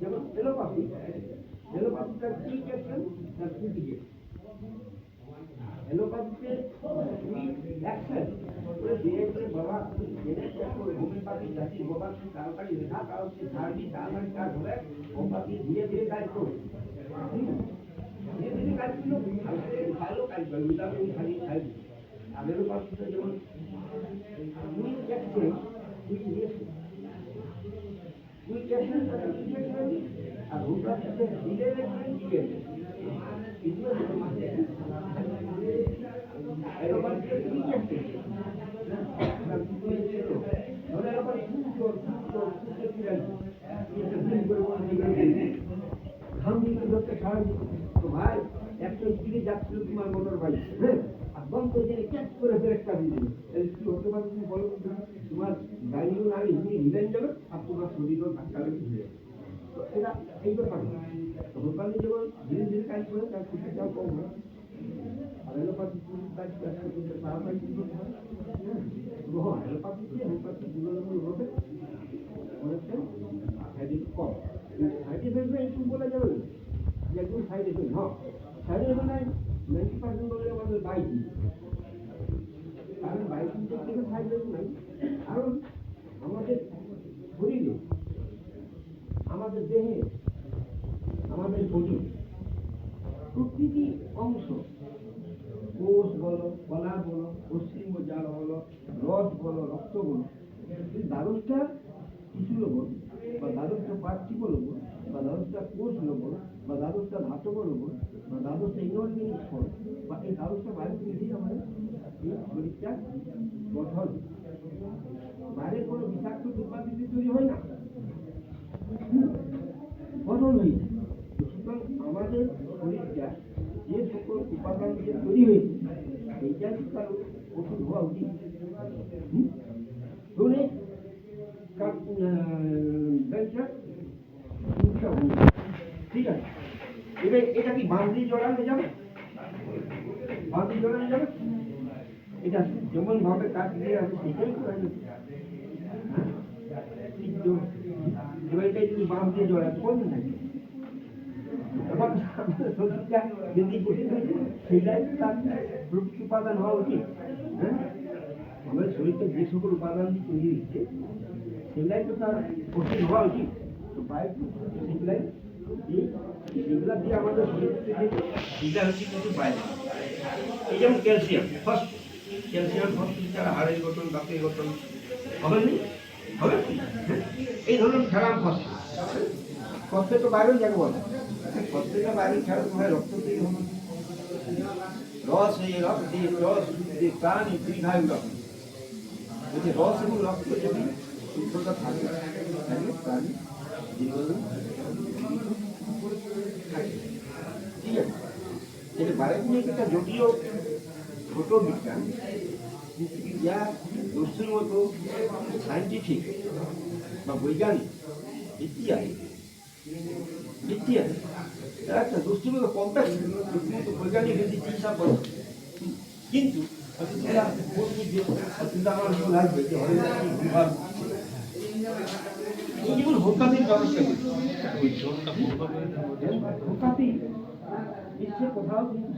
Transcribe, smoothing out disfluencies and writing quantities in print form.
যেমন এলোপাথি এলোপাথিটার কি ক্যাপশন তার ক্রিটিকেট এলোপাথিতে অ্যাকশন করে দিয়ে করে বাবা জেনে করে হোমিওপ্যাথি জাতি বাবা তাড়াতাড়ি লেখা কারণ সে সার্বি তাড়াতাড়ি কাজ হবে হোমিওপ্যাথি ধীরে ধীরে কাজ করবে ধীরে ধীরে কাজ ছিল ভালো কাজ করে উদাহরণ খালি খাই আর এলোপাথিতে যেমন আর হোমিওপ্যাথিতে ধীরে ধীরে ভাই একটা স্ত্রী যাচ্ছিল তোমার মোটর বাইক হ্যাঁ আর বন্ধ জেনে ক্যাচ করে ব্রেকটা দিয়ে দিল কি হতে পারে তুমি বলো তোমার গাড়িও না হিন্দি হিলেন যাবে আর তোমার শরীরও ধাক্কা লেগে ঘুরে তো এটা এই ব্যাপার হোমিওপ্যাথি যেমন ধীরে ধীরে কাজ করে তার ক্ষতিটাও কম হয় আর এলোপ্যাথি কাজ করতে তাড়াতাড়ি কি করতে হয় হ্যাঁ এলোপ্যাথি গুণাগুণ হবে অনেকটা সাইড ইফেক্ট কম সাইড ইফেক্ট একটু বলা যাবে যে একদম সাইড ইফেক্ট হ্যাঁ সাইড ইফেক্ট নাই 90% বলে আমাদের বাইকিং কারণ বাইকিং থেকে সাইড ইফেক্ট নাই কারণ আমাদের শরীরে আমাদের দেহে আমাদের বডি প্রতিটি অংশ কোষ বলো কলা বলো অস্থিমজ্জা বলো রস বলো রক্ত বলো দ্বাদশটা টিস্যু লবণ বা দ্বাদশটা পার্টিকল লবণ বা দ্বাদশটা কোষ লবণ বা দ্বাদশটা ধাতব লবণ বা দ্বাদশটা ইনঅর্গানিক ফল বা এই দ্বাদশটা বাইরে মিলিয়ে আমাদের এই শরীরটা গঠন বাইরে কোনো বিষাক্ত উৎপাদিত তৈরি হয় না গঠন হয়েছে সুতরাং আমাদের শরীরটা যে সকল উপাদান দিয়ে তৈরি হয়েছে এইটা কি কারো ওষুধ হওয়া উচিত ঠিক আছে এবার এটা কি বাঁধি জড়ানো যাবে বাঁধি জড়ানো যাবে এটা যেমন ভাবে কাজ দিয়ে আমি সেটাই করা যাবে এবার এটা যদি বাঁধ দিয়ে জড়ায় কোন থাকে শরীরটা যদি কঠিন হয়েছে সেটাই তার প্রকৃতি উপাদান হওয়া উচিত হ্যাঁ আমাদের শরীরটা যে সকল উপাদান দিয়ে তৈরি হচ্ছে সেগুলাই তো তার কঠিন হওয়া উচিত তো বাইক সেগুলাই এগুলা দিয়ে আমাদের শরীর থেকে সেটা হচ্ছে কিন্তু বাইরে এই যেমন ক্যালসিয়াম ফার্স্ট ক্যালসিয়াম ফসফেট ছাড়া হাড়ের গঠন দাঁতের গঠন হবে নি হবে এই ধরুন খেলাম ফসফেট ফসফেট তো বাইরেও যাকে বলে ফসফেটটা বাইরে ছাড়া তোমার রক্ত তৈরি হবে রস হয়ে রক্ত দিয়ে রস দিয়ে প্রাণ দীর্ঘায়ু রক্ত যদি রস এবং রক্ত যদি শুদ্ধতা থাকে তাহলে প্রাণী দীর্ঘদিন ঠিক আছে এটা বায়োকেমিক একটা জটিল ছোট বিজ্ঞান যা দস্যুর মতো সায়েন্টিফিক বা বৈজ্ঞানিক ভিত্তি আছে একটা দস্যুর মতো কমপ্লেক্স মতো বৈজ্ঞানিক ভিত্তি চিকিৎসা করে কিন্তু আমার লাগবে যে যেমন হোমিওপ্যাথির ব্যবস্থা হোমিওপ্যাথি বিশ্বের কোথাও কিন্তু